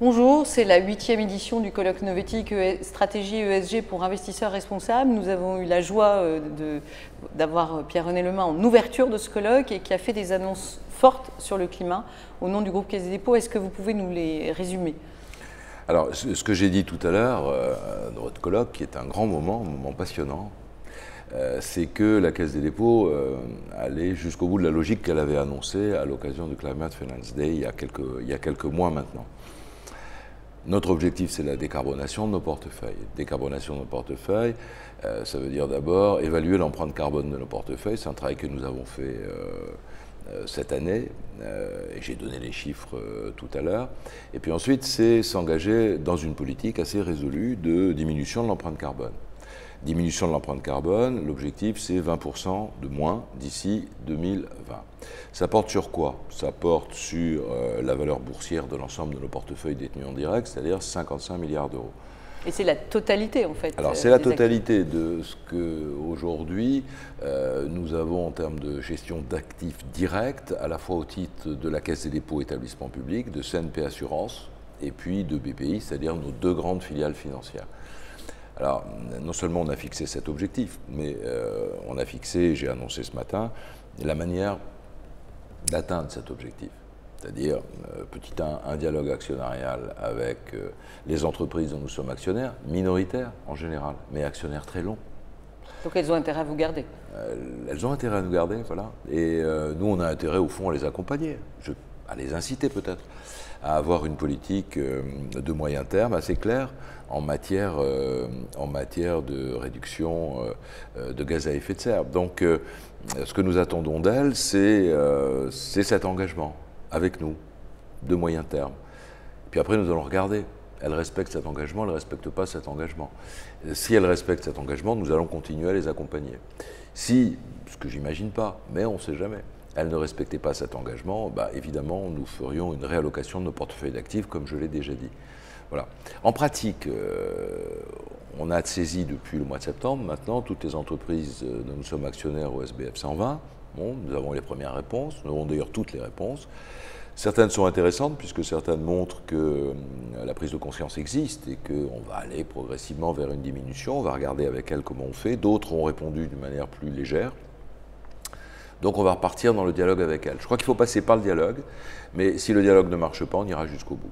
Bonjour, c'est la 8e édition du colloque Novetic Stratégie ESG pour investisseurs responsables. Nous avons eu la joie d'avoir Pierre-René Lemain en ouverture de ce colloque et qui a fait des annonces fortes sur le climat au nom du groupe Caisse des dépôts. Est-ce que vous pouvez nous les résumer ? Alors, ce que j'ai dit tout à l'heure dans votre colloque, qui est un grand moment, un moment passionnant, c'est que la Caisse des dépôts allait jusqu'au bout de la logique qu'elle avait annoncée à l'occasion du Climate Finance Day il y a quelques mois maintenant. Notre objectif, c'est la décarbonation de nos portefeuilles. Décarbonation de nos portefeuilles, ça veut dire d'abord évaluer l'empreinte carbone de nos portefeuilles. C'est un travail que nous avons fait cette année, et j'ai donné les chiffres tout à l'heure. Et puis ensuite, c'est s'engager dans une politique assez résolue de diminution de l'empreinte carbone. Diminution de l'empreinte carbone, l'objectif c'est 20% de moins d'ici 2020. Ça porte sur quoi? Ça porte sur la valeur boursière de l'ensemble de nos portefeuilles détenus en direct, c'est-à-dire 55 milliards d'euros. Et c'est la totalité en fait. Alors c'est la totalité de ce qu'aujourd'hui nous avons en termes de gestion d'actifs directs, à la fois au titre de la Caisse des dépôts établissements publics, de CNP Assurance et puis de BPI, c'est-à-dire nos deux grandes filiales financières. Alors, non seulement on a fixé cet objectif, mais on a fixé, j'ai annoncé ce matin, la manière d'atteindre cet objectif. C'est-à-dire, petit 1, un dialogue actionnarial avec les entreprises dont nous sommes actionnaires, minoritaires en général, mais actionnaires très longs. Donc elles ont intérêt à vous garder. Elles ont intérêt à nous garder, voilà. Et nous, on a intérêt au fond à les accompagner, à les inciter peut-être à avoir une politique de moyen terme assez claire en matière de réduction de gaz à effet de serre. Donc, ce que nous attendons d'elle, c'est cet engagement avec nous, de moyen terme. Puis après, nous allons regarder. Elle respecte cet engagement, elle ne respecte pas cet engagement. Si elle respecte cet engagement, nous allons continuer à les accompagner. Si, ce que j'imagine pas, mais on ne sait jamais, elle ne respectait pas cet engagement, bah, évidemment, nous ferions une réallocation de nos portefeuilles d'actifs, comme je l'ai déjà dit. Voilà. En pratique, on a saisi depuis le mois de septembre, maintenant, toutes les entreprises dont nous sommes actionnaires au SBF 120. Bon, nous avons les premières réponses, nous avons d'ailleurs toutes les réponses. Certaines sont intéressantes, puisque certaines montrent que la prise de conscience existe et qu'on va aller progressivement vers une diminution. On va regarder avec elles comment on fait. D'autres ont répondu d'une manière plus légère. Donc on va repartir dans le dialogue avec elle. Je crois qu'il faut passer par le dialogue, mais si le dialogue ne marche pas, on ira jusqu'au bout.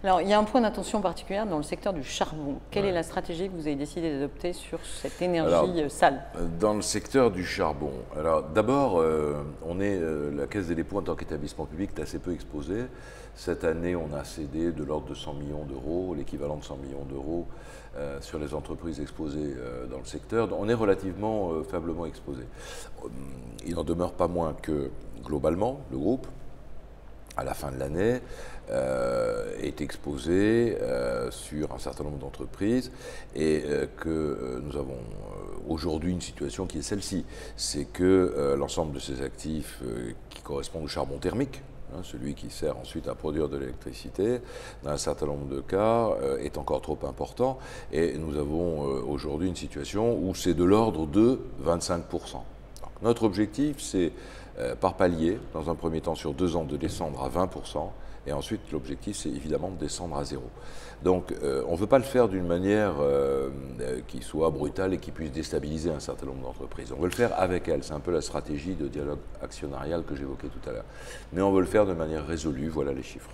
Alors il y a un point d'attention particulier dans le secteur du charbon. Quelle est la stratégie que vous avez décidé d'adopter sur cette énergie sale? Dans le secteur du charbon, alors d'abord, la Caisse des dépôts en tant qu'établissement public est assez peu exposée. Cette année, on a cédé de l'ordre de 100 millions d'euros, l'équivalent de 100 millions d'euros sur les entreprises exposées dans le secteur. On est relativement faiblement exposé. Il n'en demeure pas moins que, globalement, le groupe, à la fin de l'année, est exposé sur un certain nombre d'entreprises et que nous avons aujourd'hui une situation qui est celle-ci. C'est que l'ensemble de ces actifs qui correspondent au charbon thermique, celui qui sert ensuite à produire de l'électricité, dans un certain nombre de cas, est encore trop important. Et nous avons aujourd'hui une situation où c'est de l'ordre de 25%. Donc, notre objectif, c'est par palier, dans un premier temps sur 2 ans, de descendre à 20%. Et ensuite, l'objectif, c'est évidemment de descendre à 0. Donc, on ne veut pas le faire d'une manière qui soit brutale et qui puisse déstabiliser un certain nombre d'entreprises. On veut le faire avec elles. C'est un peu la stratégie de dialogue actionnarial que j'évoquais tout à l'heure. Mais on veut le faire de manière résolue. Voilà les chiffres.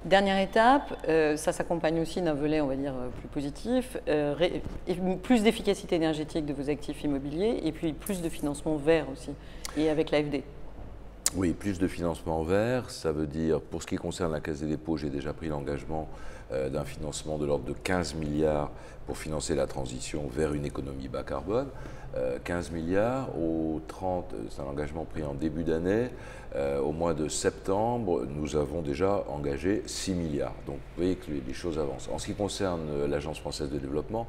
Dernière étape, ça s'accompagne aussi d'un volet, on va dire, plus positif, plus d'efficacité énergétique de vos actifs immobiliers et puis plus de financement vert aussi, et avec l'AFD. Oui, plus de financement vert, ça veut dire, pour ce qui concerne la Caisse des dépôts, j'ai déjà pris l'engagement d'un financement de l'ordre de 15 milliards pour financer la transition vers une économie bas carbone. 15 milliards au 30, c'est un engagement pris en début d'année. Au mois de septembre, nous avons déjà engagé 6 milliards. Donc vous voyez que les choses avancent. En ce qui concerne l'Agence française de développement,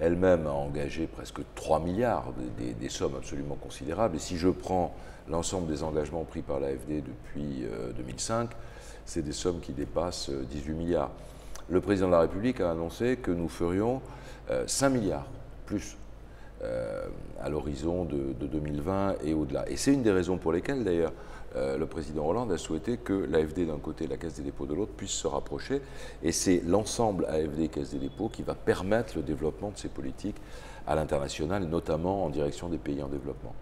elle-même a engagé presque 3 milliards, des sommes absolument considérables. Et si je prends l'ensemble des engagements pris par l'AFD depuis 2005, c'est des sommes qui dépassent 18 milliards. Le président de la République a annoncé que nous ferions 5 milliards plus à l'horizon de 2020 et au-delà. Et c'est une des raisons pour lesquelles, d'ailleurs, le président Hollande a souhaité que l'AFD d'un côté et la Caisse des dépôts de l'autre puissent se rapprocher. Et c'est l'ensemble AFD Caisse des dépôts qui va permettre le développement de ces politiques à l'international, notamment en direction des pays en développement.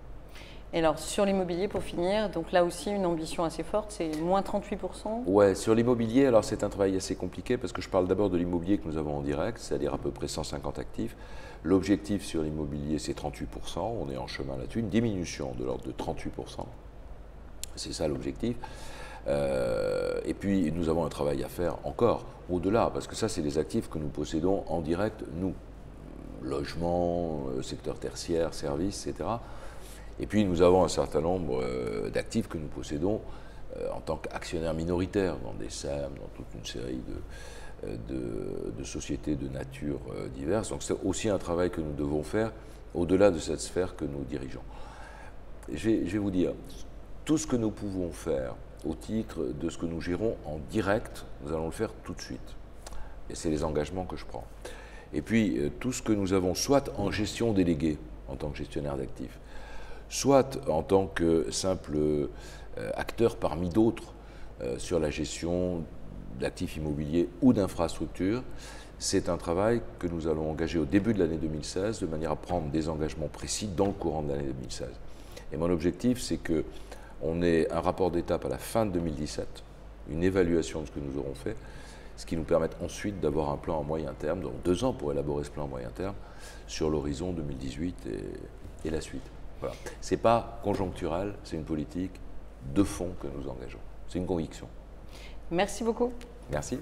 Et alors, sur l'immobilier, pour finir, donc là aussi, une ambition assez forte, c'est moins 38%. Ouais, sur l'immobilier, alors c'est un travail assez compliqué parce que je parle d'abord de l'immobilier que nous avons en direct, c'est-à-dire à peu près 150 actifs. L'objectif sur l'immobilier, c'est 38%, on est en chemin là-dessus, une diminution de l'ordre de 38%. C'est ça l'objectif. Et puis, nous avons un travail à faire encore au-delà, parce que ça, c'est des actifs que nous possédons en direct, nous. Logement, secteur tertiaire, services, etc. Et puis nous avons un certain nombre d'actifs que nous possédons en tant qu'actionnaires minoritaires dans des SEM, dans toute une série de sociétés de nature diverses. Donc c'est aussi un travail que nous devons faire au-delà de cette sphère que nous dirigeons. Je vais vous dire, tout ce que nous pouvons faire au titre de ce que nous gérons en direct, nous allons le faire tout de suite. Et c'est les engagements que je prends. Et puis tout ce que nous avons, soit en gestion déléguée, en tant que gestionnaire d'actifs, soit en tant que simple acteur parmi d'autres sur la gestion d'actifs immobiliers ou d'infrastructures, c'est un travail que nous allons engager au début de l'année 2016 de manière à prendre des engagements précis dans le courant de l'année 2016. Et mon objectif, c'est qu'on ait un rapport d'étape à la fin de 2017, une évaluation de ce que nous aurons fait, ce qui nous permette ensuite d'avoir un plan à moyen terme, donc 2 ans pour élaborer ce plan à moyen terme, sur l'horizon 2018 et la suite. Voilà. Ce n'est pas conjoncturel, c'est une politique de fond que nous engageons. C'est une conviction. Merci beaucoup. Merci.